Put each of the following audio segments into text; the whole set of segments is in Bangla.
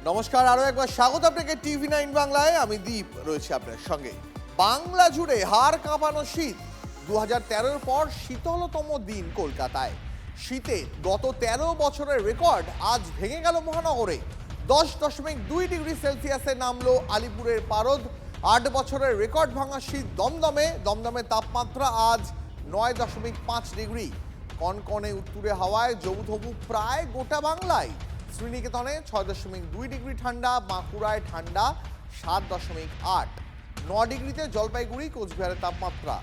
নমস্কার, আরো একবার স্বাগত আপনাকে TV9 বাংলায়। আমি দীপ রয়েছে আপনার সঙ্গে। বাংলা জুড়ে হাড় কাঁপানো শীত। 2013-র পর শীতলতম দিন কলকাতায়। শীতে গত 13 বছরের রেকর্ড আজ ভেঙে গেল মহানগরে। 10.2 ডিগ্রি সেলসিয়াসে নামলো আলিপুরের পারদ। 8 বছরের রেকর্ড ভাঙা শীত দমদমে তাপমাত্রা আজ 9.5 ডিগ্রি। কনকনে উত্তুরে হাওয়ায় জবুথবু প্রায় গোটা বাংলায়। শ্রীনিকেতনে 6.2 ডিগ্রি ঠান্ডা, বাঁকুড়ায় ঠান্ডা 7.8, 9 ডিগ্রিতে জলপাইগুড়ি কোচবিহারের তাপমাত্রা।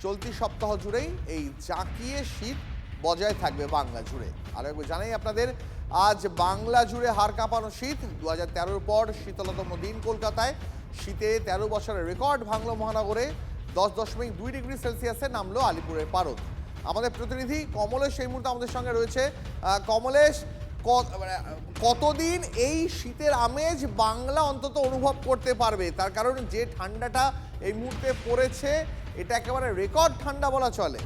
চলতি সপ্তাহ জুড়েই এই জাঁকিয়ে শীত বজায় থাকবে বাংলা জুড়ে। আর একবার জানাই আপনাদের, আজ বাংলা জুড়ে হাড় কাঁপানো শীত। 2013-র পর শীতলতম দিন কলকাতায়। শীতে 13 বছরের রেকর্ড ভাঙল মহানগরে। 10.2 ডিগ্রি সেলসিয়াসে নামলো আলিপুরের পারদ। আমাদের প্রতিনিধি কমলেশ এই মুহূর্তে আমাদের সঙ্গে রয়েছে। কমলেশ, কতদিন এই শীতের আমেজ বাংলা অন্তত অনুভব করতে পারবে? তার কারণ যে ঠান্ডাটা এই মুহূর্তে পড়েছে, এটা একেবারে রেকর্ড ঠান্ডা বলা চলে।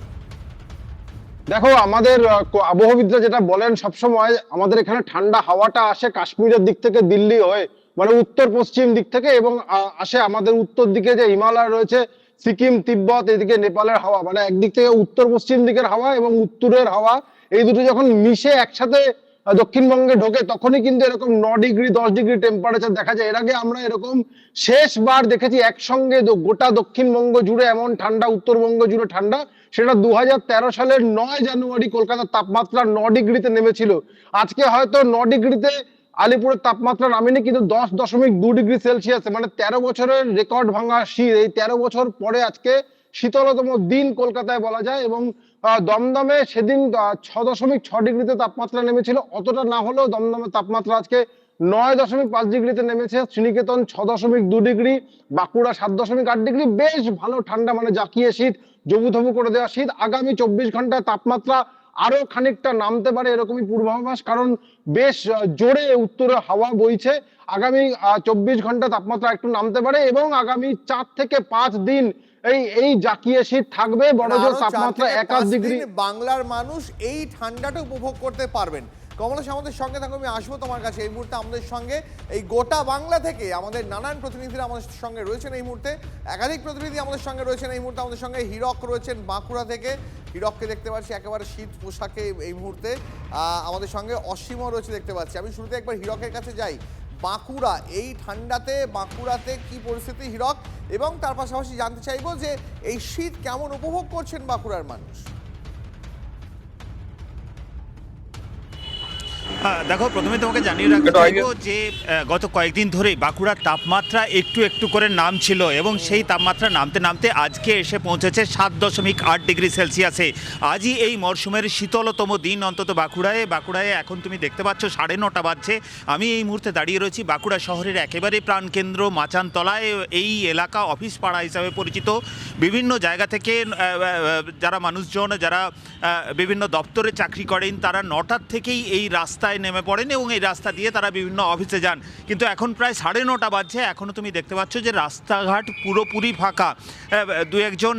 দেখো, আমাদের আবহাওয়াবিদরা যেটা বলেন সবসময়, আমাদের এখানে ঠান্ডা হাওয়াটা আসে কাশ্মীরের দিক থেকে দিল্লি হয়ে, মানে উত্তর পশ্চিম দিক থেকে, এবং আসে আমাদের উত্তর দিকে যে হিমালয় রয়েছে, সিকিম, তিব্বত, এদিকে নেপালের হাওয়া, মানে একদিক থেকে উত্তর পশ্চিম দিকের হাওয়া এবং উত্তরের হাওয়া, এই দুটো যখন মিশে একসাথে দক্ষিণবঙ্গে ঢোকে, তখনই কিন্তু এরকম 9 ডিগ্রি 10 ডিগ্রি টেম্পারেচার দেখা যায়। এর আগে আমরা এরকম শেষবার দেখেছি একসঙ্গে গোটা দক্ষিণবঙ্গ জুড়ে এমন ঠান্ডা, উত্তরবঙ্গ জুড়ে ঠান্ডা, সেটা 2013 সালের 9 জানুয়ারি কলকাতার তাপমাত্রা 9 ডিগ্রিতে নেমেছিল। আজকে হয়তো 9 ডিগ্রিতে আলিপুরের তাপমাত্রা নামেনি, কিন্তু 10.2 ডিগ্রি সেলসিয়াসে, মানে 13 বছরের রেকর্ড ভাঙা শীত। এই 13 বছর পরে আজকে শীতলতম দিন কলকাতায় বলা যায়। এবং দমদমে সেদিন 6.6 ডিগ্রিতে তাপমাত্রা নেমেছিল। অতটা না হলেও দমদমের তাপমাত্রা আজকে 9.5 ডিগ্রিতে নেমেছে। Sriniketan 6.2 degree, Bankura 7.8 degree. বেশ ভালো ঠান্ডা, মানে জাকিয়ে শীত, জবুথবু করে দেওয়া শীত। আগামী 24 ঘন্টায় তাপমাত্রা আরো খানিকটা নামতে পারে, এরকমই পূর্বাভাস, কারণ বেশ জোরে উত্তরে হাওয়া বইছে। আগামী 24 ঘন্টা তাপমাত্রা একটু নামতে পারে, এবং আগামী 4 থেকে 5 দিন এই জাকিয়ে শীত থাকবে। বড়জোর তাপমাত্রা 1-8 ডিগ্রি বাংলার মানুষ এই ঠান্ডাটা উপভোগ করতে পারবেন। কমলেশ, আমাদের সঙ্গে থাকো, আমি আসবো তোমার কাছে। এই মুহূর্তে আমাদের সঙ্গে এই গোটা বাংলা থেকে আমাদের নানান প্রতিনিধিরা আমাদের সঙ্গে রয়েছেন এই মুহূর্তে। একাধিক প্রতিনিধি আমাদের সঙ্গে রয়েছেন এই মুহূর্তে। আমাদের সঙ্গে হীরক রয়েছেন বাঁকুড়া থেকে। হীরককে দেখতে পাচ্ছি একেবারে শীত পোশাকে এই মুহূর্তে। আমাদের সঙ্গে অসীমও রয়েছে দেখতে পাচ্ছি। আমি শুরুতে একবার হীরকের কাছে যাই। বাঁকুড়া, এই ঠান্ডাতে বাঁকুড়াতে কি পরিস্থিতি হীরক? এবং তার পাশাপাশি জানতে চাইবো যে এই শীত কেমন উপভোগ করছেন বাঁকুড়ার মানুষ। দেখো, প্রথমে তোমাকে জানিয়ে রাখতে চাইবো যে গত কয়েকদিন ধরেই বাঁকুড়ার তাপমাত্রা একটু একটু করে নামছিল, এবং সেই তাপমাত্রা নামতে নামতে আজকে এসে পৌঁছেছে 7.8 ডিগ্রি সেলসিয়াসে। আজই এই মরশুমের শীতলতম দিন অন্তত বাঁকুড়ায় এখন তুমি দেখতে পাচ্ছ 9:30 বাজছে। আমি এই মুহূর্তে দাঁড়িয়ে রয়েছি বাঁকুড়া শহরের একেবারে প্রাণকেন্দ্র মাচানতলায়। এই এলাকা অফিস পাড়া হিসাবে পরিচিত। বিভিন্ন জায়গা থেকে যারা মানুষজন, যারা বিভিন্ন দপ্তরে চাকরি করেন, তারা 9টার থেকেই এই রাস্তায় নেমে পড়েন এবং এই রাস্তা দিয়ে তারা বিভিন্ন অফিসে যান। কিন্তু এখন প্রায় 9:30 বাজছে, এখনও তুমি দেখতে পাচ্ছ যে রাস্তাঘাট পুরোপুরি ফাঁকা। দু একজন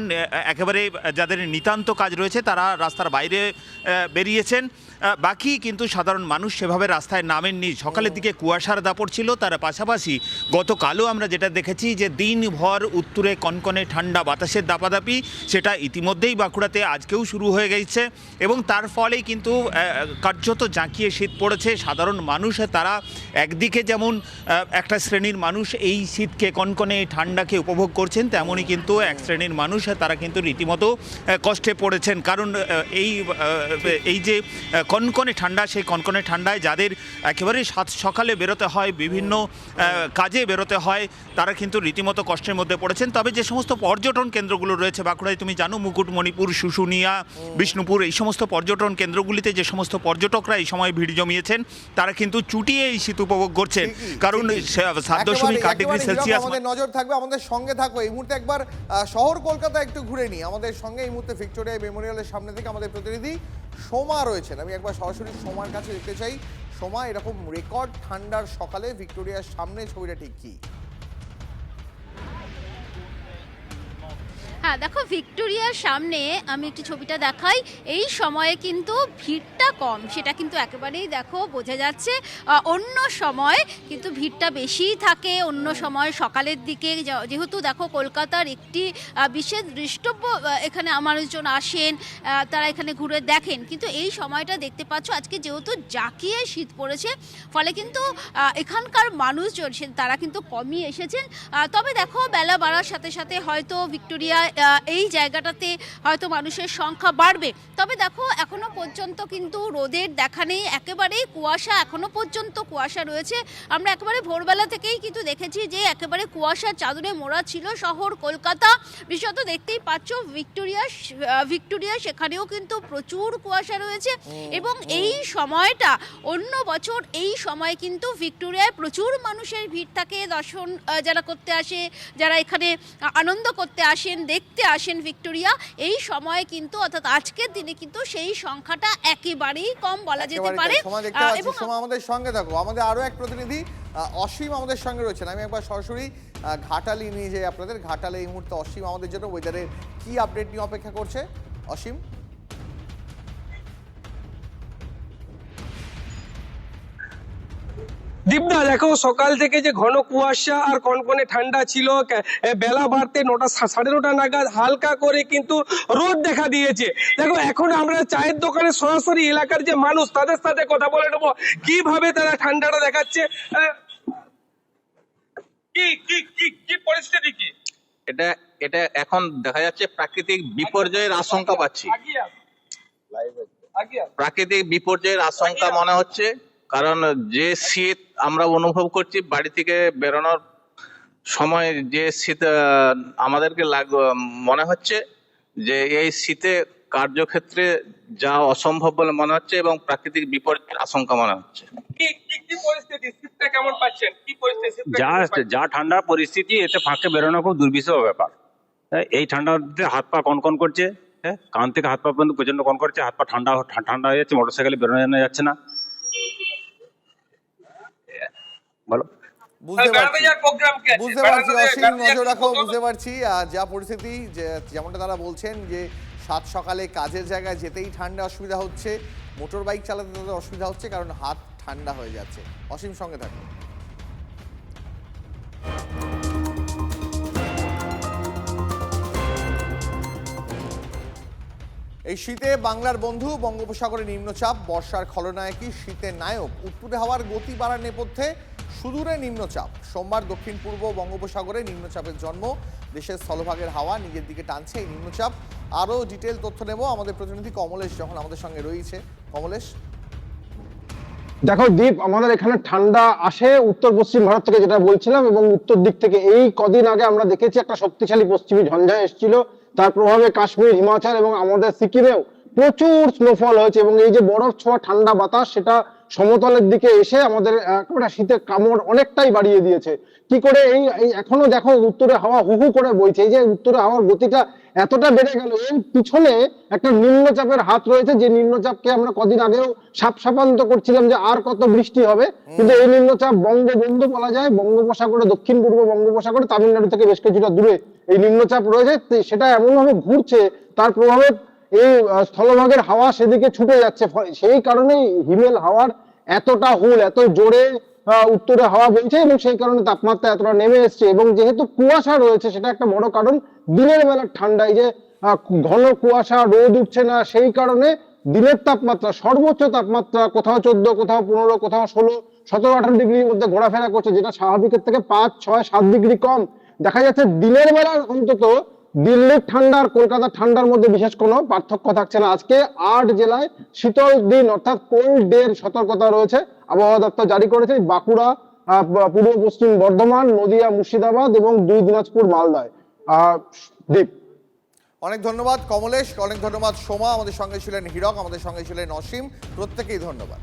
একেবারে যাদের নিতান্ত কাজ রয়েছে তারা রাস্তার বাইরে বেরিয়েছেন, বাকি কিন্তু সাধারণ মানুষ সেভাবে রাস্তায় নামেননি। সকালের দিকে কুয়াশার দাপট ছিল, তার পাশাপাশি গতকালও আমরা যেটা দেখেছি যে দিনভর উত্তরে কনকনে ঠান্ডা বাতাসের দাপাদাপি, সেটা ইতিমধ্যেই বাঁকুড়াতে আজকেও শুরু হয়ে গেছে। এবং তার ফলেই কিন্তু কার্যত জাঁকিয়ে শীত পড়েছে। সাধারণ মানুষ তারা একদিকে যেমন একটা শ্রেণীর মানুষ এই শীতকে, কনকনে ঠান্ডাকে উপভোগ করছেন, তেমনই কিন্তু এক শ্রেণীর মানুষ তারা কিন্তু রীতিমতো কষ্টে পড়েছেন। কারণ এই যে কনকনে ঠান্ডা, সেই কনকনে ঠান্ডায় যাদের একেবারে সকালে বেরোতে হয়, বিভিন্ন কাজে বেরোতে হয়, তারা কিন্তু রীতিমতো কষ্টের মধ্যে পড়েছেন। তবে যে সমস্ত পর্যটন কেন্দ্রগুলো রয়েছে বাঁকুড়ায়, তুমি জানো, মুকুটমণিপুর, শুশুনিয়া, বিষ্ণুপুর, এই সমস্ত পর্যটন কেন্দ্রগুলিতে যে সমস্ত পর্যটকরা এই সময় ভিড় জমিয়েছেন, তারা কিন্তু চুটিয়ে এই শীত উপভোগ করছেন। কারণ 7.8 ডিগ্রি সেলসিয়াস। আমাদের নজর থাকবে, আমাদের সঙ্গে থাকবে। এই মুহূর্তে একবার শহর কলকাতা একটু ঘুরে নিই। আমাদের সঙ্গে এই মুহূর্তে ভিক্টোরিয়া মেমোরিয়ালের সামনে থেকে আমাদের প্রতিনিধি সোমা রয়েছেন। আমি একবার সরাসরি সোমার কাছে দেখতে চাই। সোমা, এরকম রেকর্ড ঠান্ডার সকালে ভিক্টোরিয়ার সামনে ছবিটা ঠিক কি? হ্যাঁ দেখো, ভিক্টোরিয়ার সামনে আমি একটি ছবিটা দেখাই, এই সময়ে কিন্তু ভিড়টা কম, সেটা কিন্তু একেবারেই দেখো বোঝা যাচ্ছে। অন্য সময় কিন্তু ভিড়টা বেশিই থাকে, অন্য সময় সকালের দিকে, যেহেতু দেখো কলকাতার একটি বিশেষ দৃষ্টব্য, এখানে মানুষজন আসেন, তারা এখানে ঘুরে দেখেন, কিন্তু এই সময়টা দেখতে পাচ্ছ আজকে যেহেতু জাঁকিয়ে শীত পড়েছে, ফলে কিন্তু এখানকার মানুষজন তারা কিন্তু কমই এসেছেন। তবে দেখো বেলা বাড়ার সাথে সাথে হয়তো ভিক্টোরিয়া এই জায়গাটাতে হয়তো মানুষের সংখ্যা বাড়বে। তবে দেখো এখনো পর্যন্ত কিন্তু রোদের দেখা নেই, একেবারেই কুয়াশা, এখনো পর্যন্ত কুয়াশা রয়েছে। আমরা একেবারে ভোরবেলা থেকেই কিন্তু দেখেছি যে একেবারে কুয়াশার চাদরে মোড়া ছিল শহর কলকাতা। বিশেষত দেখতেই পাচ্ছ ভিক্টোরিয়া সেখানেও কিন্তু প্রচুর কুয়াশা রয়েছে। এবং এই সময়টা অন্য বছর এই সময় কিন্তু ভিক্টোরিয়ায় প্রচুর মানুষের ভিড় থাকে, দর্শন যারা করতে আসে, যারা এখানে আনন্দ করতে আসেন, দেখতে আসেন ভিক্টোরিয়া, এই সময়ে কিন্তু অর্থাৎ আজকের দিনে কিন্তু সেই সংখ্যাটা একেবারেই কম বলা যেতে পারে। এবং আমাদের সঙ্গে থাকো, আমাদের আরো এক প্রতিনিধি অসীম আমাদের সঙ্গে রয়েছেন। আমি একবার সরাসরি ঘাটালে নিয়ে যাই আপনাদের। ঘাটালে এই মুহূর্তে অসীম আমাদের জন্য ওয়েদারের কি আপডেট নিয়ে অপেক্ষা করছে। অসীম, দীপদা দেখো, সকাল থেকে যে ঘন কুয়াশা আর কনকনে ঠান্ডা ছিল, বেলা বাড়তে 9টা 9:30 নাগাদ হালকা করে কিন্তু রোদ দেখা দিয়েছে। দেখো এখন আমরা চায়ের দোকানে সরাসরি এলাকার যে মানুষ তাদের সাথে কথা বলে নেবো কিভাবে তারা ঠান্ডাটা দেখাচ্ছে। কি পরিস্থিতি কি? এটা এখন দেখা যাচ্ছে প্রাকৃতিক বিপর্যয়ের আশঙ্কা পাচ্ছি। প্রাকৃতিক বিপর্যয়ের আশঙ্কা মনে হচ্ছে, কারণ যে শীত আমরা অনুভব করছি বাড়ি থেকে বেরোনোর সময়, যে শীত আমাদেরকে মনে হচ্ছে যে এই শীতে কার্যক্ষেত্রে যা অসম্ভব বলে মনে হচ্ছে এবং প্রাকৃতিক বিপর্যয়ের আশঙ্কা মনে হচ্ছে। কি পরিস্থিতি, শীতটা কেমন পাচ্ছেন? কি পরিস্থিতি? যা ঠান্ডা পরিস্থিতি, এতে ফাঁকে বেরোনো খুব দুর্বিষহ ব্যাপার। এই ঠান্ডাতে হাত পা কনকন করছে, কান থেকে হাত পা পর্যন্ত প্রচন্ড কন করছে, হাত পা ঠান্ডা হয়ে যাচ্ছে, মোটরসাইকেলে বেরোনো যাচ্ছে না। বলো। বুঝতে পারছি অসীম, নজর রাখো, বুঝতে পারছি যা পরিস্থিতি, যেমনটা তারা বলছেন যে সাত সকালে কাজের জায়গায় যেতেই ঠান্ডা অসুবিধা হচ্ছে, মোটর বাইক চালাতে তাদের অসুবিধা হচ্ছে কারণ হাত ঠান্ডা হয়ে যাচ্ছে। অসীম সঙ্গে থাকুন। এই শীতে বাংলার বন্ধু বঙ্গোপসাগরে নিম্নচাপ, বর্ষার খলনায়কী শীতের নায়ক, উত্তরে হাওয়ার গতি বাড়ার নেপথ্যে সুদূরে নিম্নচাপ। সোমবার দক্ষিণ পূর্ব বঙ্গোপসাগরে নিম্নচাপের জন্ম, দেশের স্থলভাগের হাওয়া নিজের দিকে টানছে এই নিম্নচাপ। আরও ডিটেল তথ্য নেব আমাদের প্রতিনিধি কমলেশ যখন আমাদের সঙ্গে রয়েছে। কমলেশ, দেখো দীপ, আমাদের এখানে ঠান্ডা আসে উত্তর পশ্চিম ভারত থেকে, যেটা বলছিলাম, এবং উত্তর দিক থেকে। এই কদিন আগে আমরা দেখেছি একটা শক্তিশালী পশ্চিমী ঝঞ্ঝা এসেছিল, তার প্রভাবে কাশ্মীর, হিমাচল এবং আমাদের সিকিমেও প্রচুর স্নোফল হয়েছে। এবং এই যে বরফ ছোঁয়া ঠান্ডা বাতাস, সেটা সমতলের দিকে এসে আমাদের একটা শীতের কামড় অনেকটাই বাড়িয়ে দিয়েছে। কি করে এই এখনো দেখো উত্তরে হাওয়া হু হু করে বইছে। এই যে উত্তরে হাওয়ার গতিটা এতটা বেড়ে গেল, এর পিছনে একটা নিম্নচাপের হাত রয়েছে, যে নিম্নচাপকে আমরা কদিন আগেও সাপান্ত করছিলাম যে আর কত বৃষ্টি হবে, কিন্তু এই নিম্নচাপ বঙ্গবন্ধু বলা যায়। বঙ্গোপসাগরে, দক্ষিণ পূর্ব বঙ্গোপসাগরে তামিলনাড়ু থেকে বেশ কিছুটা দূরে এই নিম্নচাপ রয়েছে, সেটা এমন ভাবে ঘুরছে, তার প্রভাবে এই স্থলভাগের হাওয়া সেদিকে ছুটে যাচ্ছে। সেই কারণেই হিমেল হাওয়ার এতটা হুল, এত জোরে উত্তরে হাওয়া বইছে, এবং সেই কারণে তাপমাত্রা এতটা নেমে এসছে। এবং যেহেতু কুয়াশা রয়েছে, সেটা একটা বড় কারণ। দিনের বেলার ঠান্ডায় যে ঘন কুয়াশা, রোদ উঠছে না, সেই কারণে দিনের তাপমাত্রা, সর্বোচ্চ তাপমাত্রা কোথাও 14, কোথাও 15, কোথাও 16, 17, 18 ডিগ্রির মধ্যে ঘোরাফেরা করছে, যেটা স্বাভাবিকের থেকে 5, 6, 7 ডিগ্রি কম দেখা যাচ্ছে। দিনের বেলা অন্তত দিল্লির ঠান্ডা আর কলকাতার ঠান্ডার মধ্যে বিশেষ কোনো পার্থক্য থাকছে না। আজকে 8 জেলায় শীতল দিন অর্থাৎ কোল্ড ডে এর সতর্কতা রয়েছে, আবহাওয়া দপ্তর জারি করেছে। বাঁকুড়া, পূর্ব পশ্চিম বর্ধমান, নদিয়া, মুর্শিদাবাদ এবং 2 দিনাজপুর, মালদায়। দীপ, অনেক ধন্যবাদ কমলেশ, অনেক ধন্যবাদ সোমা, আমাদের সঙ্গে ছিলেন হীরক, আমাদের সঙ্গে ছিলেন অসীম, প্রত্যেকেই ধন্যবাদ।